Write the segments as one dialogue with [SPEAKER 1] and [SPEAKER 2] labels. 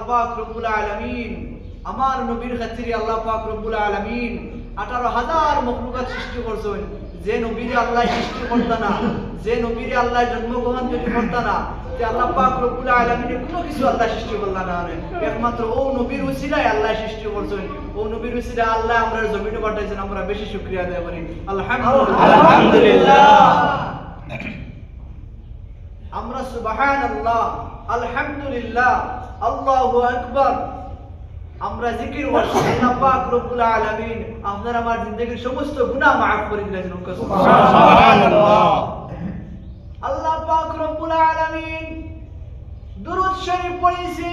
[SPEAKER 1] পাক রব্বুল আলামিন আমার নবীর খাতিরে আল্লাহ পাক রব্বুল আলামিন 18,000 মখলুকাত সৃষ্টি করছেন। যে নবীরে আল্লাহ সৃষ্টি করত না, যে নবীরে আল্লাহ জন্মগ্রহণ করত না, যে আল্লাহ পাক রব্বুল আলামিনের কোনো কিছু আল্লাহ সৃষ্টি করলা না, একমাত্র ও নবীর উসিলায় আল্লাহ সৃষ্টি করছেন। ও নবীর উসিলায় আল্লাহ আমরা জমিনে পাঠাইছেন। আমরা বেশি শুকরিয়া আদায় করি আলহামদুলিল্লাহ। আমরা সুবহানাল্লাহ, আলহামদুলিল্লাহ, আল্লাহু আকবার আমরা জিকির করছি। আল্লাহ পাক রব্বুল আলামিন আপনার আমার জিন্দেগীর সমস্ত গুনাহ maaf করে দিয়েছেন। সুবহানাল্লাহ। আল্লাহ পাক রব্বুল আলামিন দুরূদ শরীফ পড়িছি।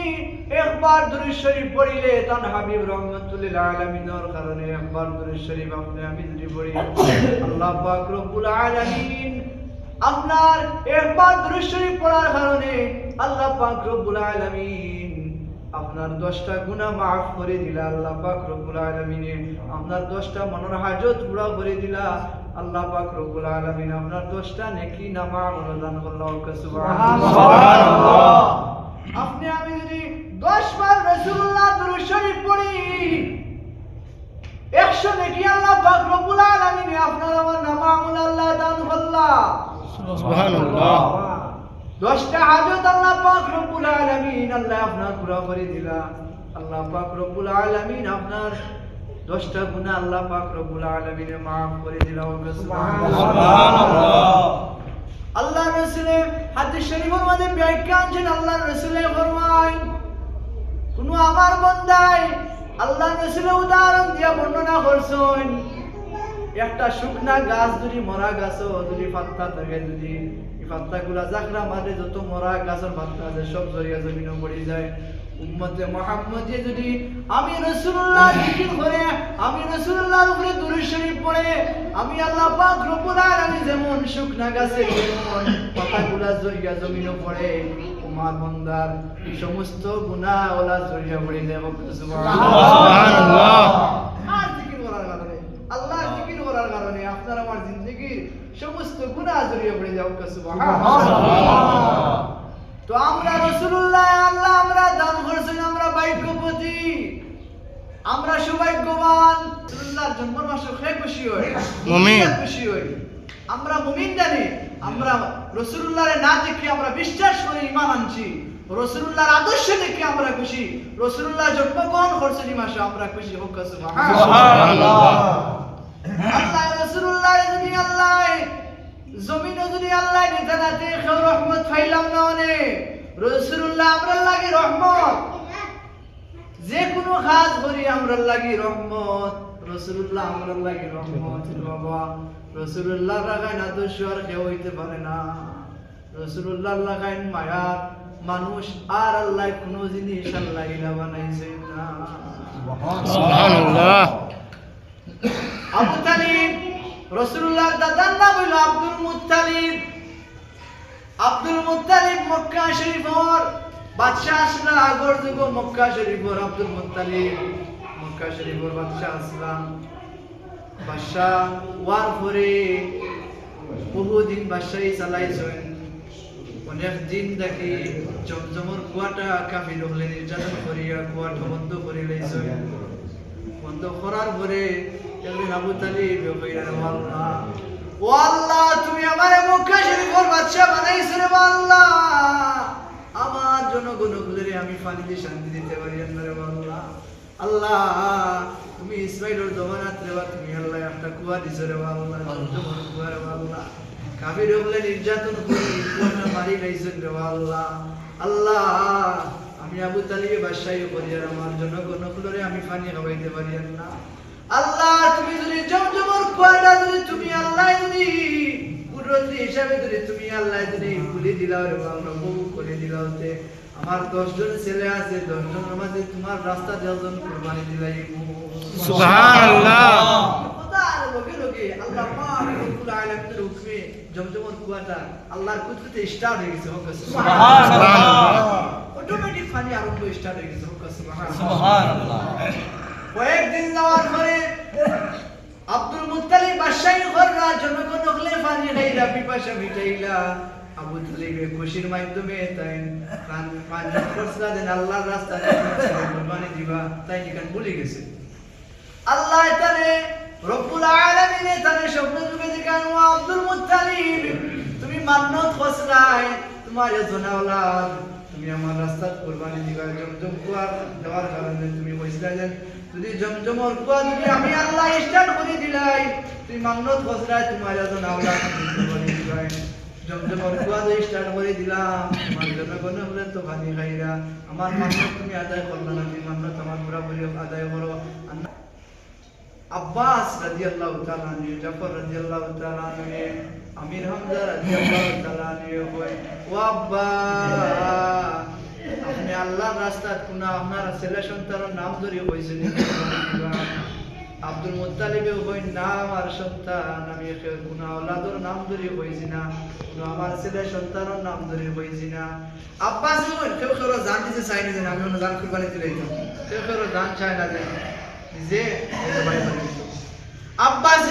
[SPEAKER 1] একবার দুরূদ শরীফ পড়িলে তান হাবিব রহমাতুল লিল আলামিনের কারণে একবার দুরূদ শরীফ আপনি আমি যদি পড়ি, আল্লাহ পাক রব্বুল আলামিন আপনার একবার দুরূদ শরীফ পড়ার কারণে আল্লাহ পাক রব্বুল আলামিন আপনার 10টা গুনাহ maaf করে দিলা। আল্লাহ পাক রব্বুল আলামিন আপনার 10টা মনের হাজত পুরা করে দিলা। আল্লাহ পাক রব্বুল আলামিন আপনার 10টা নেকি নামা প্রদান করলো। সুবহানাল্লাহ। আপনি আমি যদি 10 বার রাসূলুল্লাহ দুরূদ শরীফ পড়ি, 100 নেকি আল্লাহ পাক রব্বুল আলামিন আপনার আমার নামা আমল আল্লাহ দান করলা। সুবহানাল্লাহ। 10টা হাজত আল্লাহ পাক রব্বুল আলামিন আল্লাহ আপনার পুরা করে দিলা। আল্লাহ পাক রব্বুল আলামিন আপনার 10টা গুনাহ আল্লাহ পাক রব্বুল আলামিন maaf করে দিলা। সুবহানাল্লাহ। আল্লাহ রাসূলের হাদিস শরীফের মধ্যে ব্যাখ্যা আছেন। আল্লাহ রাসূল ফরমায়, কোন আমার বান্দায় আল্লাহ রাসূলের উদাহরণ দিয়া বর্ণনা করছেন, একটা শুকনা গাছ যদি মরা গাছও যদি পাতা থাকে, যদি এই পাতাগুলা জাখরা মারে, যত মরা গাছের পাতা আছে সব জড়িয়ে জমিনে পড়ে যায়। উম্মতে মুহাম্মদে যদি আমি রাসূলুল্লাহ জিকির করে, আমি রাসূলুল্লাহর উপরে দুরূদ শরীফ পড়ে, আমি আল্লাহ পাক রব্বুল আলামিন যেমন শুকনা গাছে যেমন পাতাগুলা জড়িয়ে জমিনে পড়ে, আমার বান্দার সমস্ত গুনাহ ওলা জড়িয়ে পড়ে যায়। সুবহানাল্লাহ। আর জিকির করার কারণে, আল্লাহ জিকির করার কারণে আপনার আমার জিন্দেগীর সমস্ত গুনাহ জড়িয়ে পড়ে যায়। সুবহানাল্লাহ। তো আমরা রাসূলুল্লাহ আল্লাহ আমরা দান করছেন, আমরা ভাগ্যবতী, আমরা সৌভাগ্যবান। রাসূলুল্লাহর জন্মের মাসে খুশি হই, মুমিন খুশি হই। আমরা মুমিন জানি, আমরা রাসূলুল্লাহর না দেখে আমরা বিশ্বাস করে ঈমান আনছি, রাসূলুল্লাহর আদর্শ দেখে আমরা খুশি। রাসূলুল্লাহ জন্মগ্রহণ করছেন এই মাসে, আমরা খুশি। সুবহানাল্লাহ। আল্লাহ রাসূলুল্লাহ যদি আল্লাহ জমিনে যদি আল্লাহ নিজানাতে কেউ রহমত পাইলাম না, রাসূলুল্লাহ আমরা লাগি রহমত। যে কোনো কাজ করি আমরা লাগি রহমত, রাসূলুল্লাহ আমরা লাগি রহমত। বাবা রাসূলুল্লাহ লাগাই না দোষ আর কেউ হইতে পারে না। রাসূলুল্লাহ লাগাই মায়া মানুষ আর আল্লাহ কোনো জিনিস আল্লাহ ইলা বানাইছে না। সুবহানাল্লাহ। আবু তালিব রাসূলুল্লাহর দাদার নাম হলো Abdul Muttalib. Abdul Muttalib Mecca শরীফের বাদশা আসলা। আগর যুগ মক্কা শরীফের আব্দুল মুত্তালিব মক্কা শরীফের বাদশা আসলাম। বাদশা ওয়ার পরে বহুদিন বাদশাহী চালাইছেন। অনেক দিন দেখি জমজমের কুয়াটা কাফির হলে নির্যাতন করিয়া কুয়াটা বন্ধ করে লাইছেন। বন্ধ করার পরে একদিন আবু তালিব কইরা, আল্লাহ ও আল্লাহ তুমি আমারে মক্কা শরীফের বাদশা বানাইছো রে আল্লাহ, আমার জনগণগুলোরে আমি পানি দিয়ে শান্তি দিতে পারি না রে আল্লাহ। আল্লাহ তুমি ইসমাইলের জমানাত রে তুমি আল্লাহ একটা কুয়া দিছো রে আল্লাহ, জমজমের কুয়া রে আল্লাহ, কাফির হলে নির্যাতন করে কুয়াটা মারি লাইছেন রে আল্লাহ। আল্লাহ আমি আবু তালিবে বাদশাহী করি আর আমার জনগণগুলোরে আমি পানি খাওয়াইতে পারি না। আল্লাহ তুমি যদি জমজমের কুয়াটা যদি তুমি আল্লাহ যদি কুদরতি হিসাবে যদি তুমি আল্লাহ যদি খুলে দিলাও রে আল্লাহ, বহু করে দিলাও, তে আমার 10 জন ছেলে আছে, 10 জনের মাঝে তোমার রাস্তা 10 জন কুরবানি দিলাই। সুবহানাল্লাহ। খোদার লগে লগে আল্লাহ পাক রব্বুল আলামিনের হুকমে জমজমের কুয়াটা আল্লাহর কুদরতে স্টার্ট হয়ে গেছে। সুবহানাল্লাহ। অটোমেটিক পানি আরম্ভ স্টার্ট হয়ে গেছে। সুবহানাল্লাহ। কয়েকদিন যাওয়ার পরে আব্দুল মুত্তালিব বাদশাহী কররা জনগণ হলে পানি খাইলা, পিপাসা মিটাইলা। আবু আবু তালিবের খুশির মাধ্যমে তাই পাঁচজন খরচা দেন আল্লাহর রাস্তায় কুরবানি দিবা তাই নিকান ভুলে গেছে আল্লাহ তারে রব্বুল আলামিন তারে স্বপ্ন যুগে দেখান ও আব্দুল মুত্তালিব তুমি মান্নত খসরায় তোমার এজনা আওলাদ তুমি আমার রাস্তা কুরবানি দিবা জমজম কুয়া দেওয়ার কারণে তুমি কইছিলা যে যদি জমজমর কুয়া যদি আমি আল্লাহ স্টার্ট করে দিলাই তুমি মান্নত খসরায় তোমার এজনা আওলাদ কুরবানি দিবা জমজমর কুয়া যদি স্টার্ট করে দিলাম তোমার জনগণ হলে তো পানি খাইরা আমার মান্নত তুমি আদায় করলা না তুমি মান্নত আমার পুরোপুরি আদায় করো আব্বাস রাদিয়াল্লাহু তাআলা আনহু জাফর রাদিয়াল্লাহু তাআলা আনহু আমির হামজা রাদিয়াল্লাহু তাআলা আনহু কয় ও আব্বা আপনি আল্লাহর রাস্তায় কোন আপনার ছেলে সন্তানের নাম ধরে কইছেন আব্দুল মুত্তালিব কই না আমার সন্তান আমি কোন আওলাদের নাম ধরে কইছি না কোন আমার ছেলে সন্তানের নাম ধরে কইছি না আব্বাস কই কেউ কেউ জান দিতে চাই না যে আমি অন্য জান কুরবানি দিলাইতাম কেউ কেউ জান চায় না যে যে ভাই আব্বাস